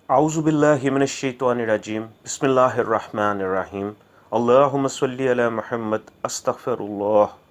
اعوذ باللہ من الشیطان الرجیم بسم اللہ الرحمن الرحیم اللہم صلی علی محمد استغفر اللہ۔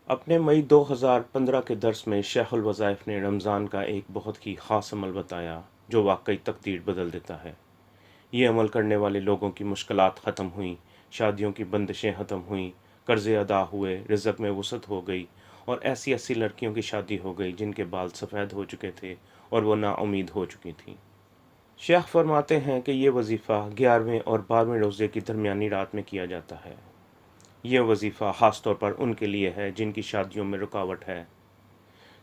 اپنے مئی 2015 کے درس میں شیخ الوظائف نے رمضان کا ایک بہت ہی خاص عمل بتایا جو واقعی تقدیر بدل دیتا ہے۔ یہ عمل کرنے والے لوگوں کی مشکلات ختم ہوئیں، شادیوں کی بندشیں ختم ہوئیں، قرضے ادا ہوئے، رزق میں وسعت ہو گئی، اور ایسی ایسی لڑکیوں کی شادی ہو گئی جن کے بال سفید ہو چکے تھے اور وہ نا امید ہو چکی تھیں۔ شیخ فرماتے ہیں کہ یہ وظیفہ 11ویں اور 12ویں روزے کی درمیانی رات میں کیا جاتا ہے۔ یہ وظیفہ خاص طور پر ان کے لیے ہے جن کی شادیوں میں رکاوٹ ہے۔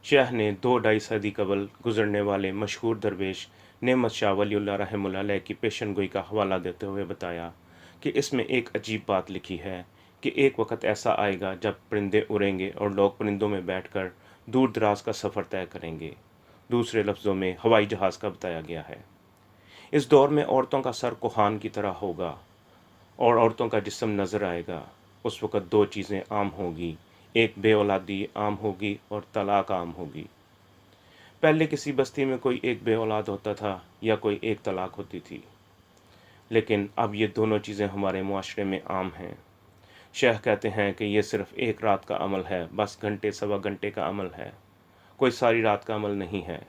شیخ نے 2 ڈھائی صدی قبل گزرنے والے مشہور درویش نعمت شاہ ولی اللہ رحمہ اللہ علیہ کی پیشن گوئی کا حوالہ دیتے ہوئے بتایا کہ اس میں ایک عجیب بات لکھی ہے کہ ایک وقت ایسا آئے گا جب پرندے اڑیں گے اور لوگ پرندوں میں بیٹھ کر دور دراز کا سفر طے کریں گے۔ دوسرے لفظوں میں ہوائی جہاز کا بتایا گیا ہے۔ اس دور میں عورتوں کا سر کوہان کی طرح ہوگا اور عورتوں کا جسم نظر آئے گا۔ اس وقت 2 چیزیں عام ہوگی، ایک بے اولادی عام ہوگی اور طلاق عام ہوگی۔ پہلے کسی بستی میں کوئی ایک بے اولاد ہوتا تھا یا کوئی ایک طلاق ہوتی تھی، لیکن اب یہ دونوں چیزیں ہمارے معاشرے میں عام ہیں۔ شیخ کہتے ہیں کہ یہ صرف ایک رات کا عمل ہے، بس گھنٹے سوا گھنٹے کا عمل ہے، کوئی ساری رات کا عمل نہیں ہے۔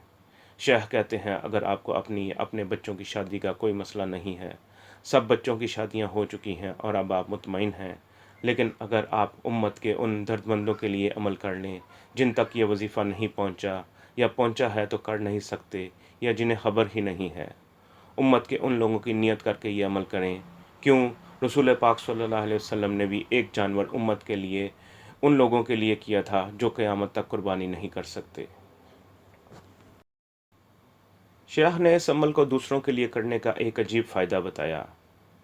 شیخ کہتے ہیں اگر آپ کو اپنے بچوں کی شادی کا کوئی مسئلہ نہیں ہے، سب بچوں کی شادیاں ہو چکی ہیں اور اب آپ مطمئن ہیں، لیکن اگر آپ امت کے ان درد مندوں کے لیے عمل کر لیں جن تک یہ وظیفہ نہیں پہنچا یا پہنچا ہے تو کر نہیں سکتے یا جنہیں خبر ہی نہیں ہے، امت کے ان لوگوں کی نیت کر کے یہ عمل کریں۔ کیوں؟ رسول پاک صلی اللہ علیہ وسلم نے بھی ایک جانور امت کے لیے ان لوگوں کے لیے کیا تھا جو قیامت تک قربانی نہیں کر سکتے۔ شیخ نے اس عمل کو دوسروں کے لیے کرنے کا ایک عجیب فائدہ بتایا۔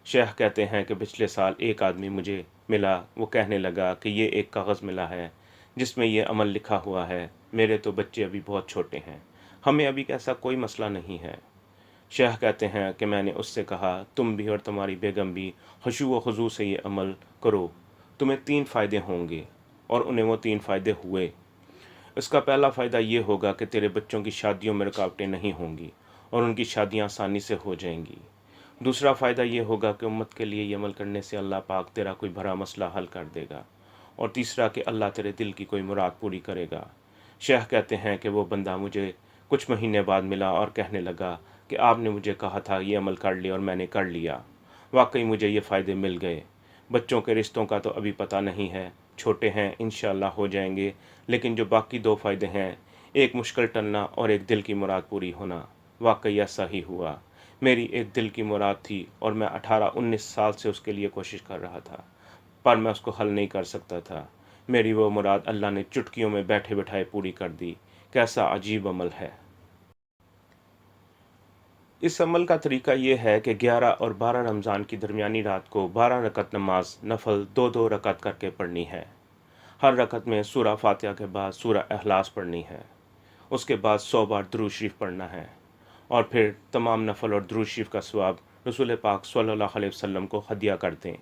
شیخ کہتے ہیں کہ پچھلے سال ایک آدمی مجھے ملا، وہ کہنے لگا کہ یہ ایک کاغذ ملا ہے جس میں یہ عمل لکھا ہوا ہے، میرے تو بچے ابھی بہت چھوٹے ہیں، ہمیں ابھی ایسا کوئی مسئلہ نہیں ہے۔ شیخ کہتے ہیں کہ میں نے اس سے کہا تم بھی اور تمہاری بیگم بھی خشوع و خضوع سے یہ عمل کرو، تمہیں 3 فائدے ہوں گے، اور انہیں وہ 3 فائدے ہوئے۔ اس کا پہلا فائدہ یہ ہوگا کہ تیرے بچوں کی شادیوں میں رکاوٹیں نہیں ہوں گی اور ان کی شادیاں آسانی سے ہو جائیں گی۔ دوسرا فائدہ یہ ہوگا کہ امت کے لیے یہ عمل کرنے سے اللہ پاک تیرا کوئی بھرا مسئلہ حل کر دے گا، اور تیسرا کہ اللہ تیرے دل کی کوئی مراد پوری کرے گا۔ شیخ کہتے ہیں کہ وہ بندہ مجھے کچھ مہینے بعد ملا اور کہنے لگا کہ آپ نے مجھے کہا تھا یہ عمل کر لیا اور میں نے کر لیا، واقعی مجھے یہ فائدے مل گئے۔ بچوں کے رشتوں کا تو ابھی پتہ نہیں ہے، چھوٹے ہیں، انشاءاللہ ہو جائیں گے، لیکن جو باقی 2 فائدے ہیں، ایک مشکل ٹلنا اور ایک دل کی مراد پوری ہونا، واقعی ایسا ہی ہوا۔ میری ایک دل کی مراد تھی اور میں 18-19 سال سے اس کے لیے کوشش کر رہا تھا، پر میں اس کو حل نہیں کر سکتا تھا۔ میری وہ مراد اللہ نے چٹکیوں میں بیٹھے بٹھائے پوری کر دی۔ کیسا عجیب عمل ہے۔ اس عمل کا طریقہ یہ ہے کہ 11 اور 12 رمضان کی درمیانی رات کو 12 رکعت نماز نفل 2-2 رکعت کر کے پڑھنی ہے۔ ہر رکعت میں سورہ فاتحہ کے بعد سورہ اخلاص پڑھنی ہے، اس کے بعد 100 بار درود شریف پڑھنا ہے، اور پھر تمام نفل اور درود شریف کا ثواب رسول پاک صلی اللہ علیہ وسلم کو ہدیہ کر دیں،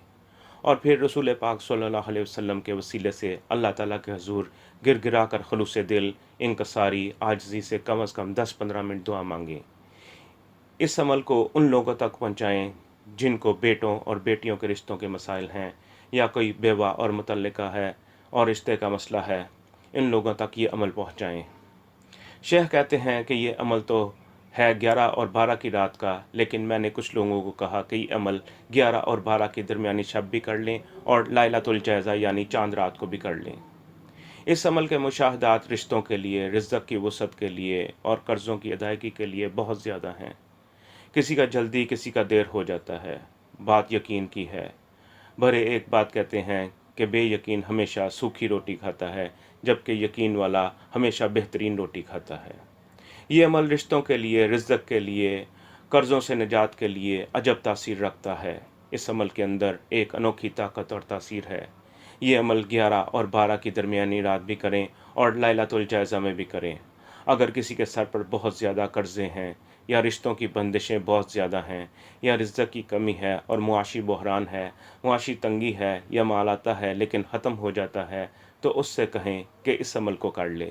اور پھر رسول پاک صلی اللہ علیہ وسلم کے وسیلے سے اللہ تعالیٰ کے حضور گر گرا کر خلوص دل، انکساری، عاجزی سے کم از کم 10-15 منٹ دعا مانگیں۔ اس عمل کو ان لوگوں تک پہنچائیں جن کو بیٹوں اور بیٹیوں کے رشتوں کے مسائل ہیں، یا کوئی بیوہ اور متعلقہ ہے اور رشتے کا مسئلہ ہے، ان لوگوں تک یہ عمل پہنچائیں۔ شیخ کہتے ہیں کہ یہ عمل تو ہے 11 اور 12 کی رات کا، لیکن میں نے کچھ لوگوں کو کہا کہ یہ عمل 11 اور 12 کی درمیانی شب بھی کر لیں اور لائلۃ الجائزہ یعنی چاند رات کو بھی کر لیں۔ اس عمل کے مشاہدات رشتوں کے لیے، رزق کی وسعت کے لیے اور قرضوں کی ادائیگی کے لیے بہت زیادہ ہیں۔ کسی کا جلدی، کسی کا دیر ہو جاتا ہے، بات یقین کی ہے۔ بھرے ایک بات کہتے ہیں کہ بے یقین ہمیشہ سوکھی روٹی کھاتا ہے، جبکہ یقین والا ہمیشہ بہترین روٹی کھاتا ہے۔ یہ عمل رشتوں کے لیے، رزق کے لیے، قرضوں سے نجات کے لیے عجب تاثیر رکھتا ہے۔ اس عمل کے اندر ایک انوکھی طاقت اور تاثیر ہے۔ یہ عمل 11 اور 12 کی درمیانی رات بھی کریں اور لائلۃ الجائزہ میں بھی کریں۔ اگر کسی کے سر پر بہت زیادہ قرضے ہیں، یا رشتوں کی بندشیں بہت زیادہ ہیں، یا رزق کی کمی ہے اور معاشی بحران ہے، معاشی تنگی ہے، یا مال آتا ہے لیکن ختم ہو جاتا ہے، تو اس سے کہیں کہ اس عمل کو کر لے۔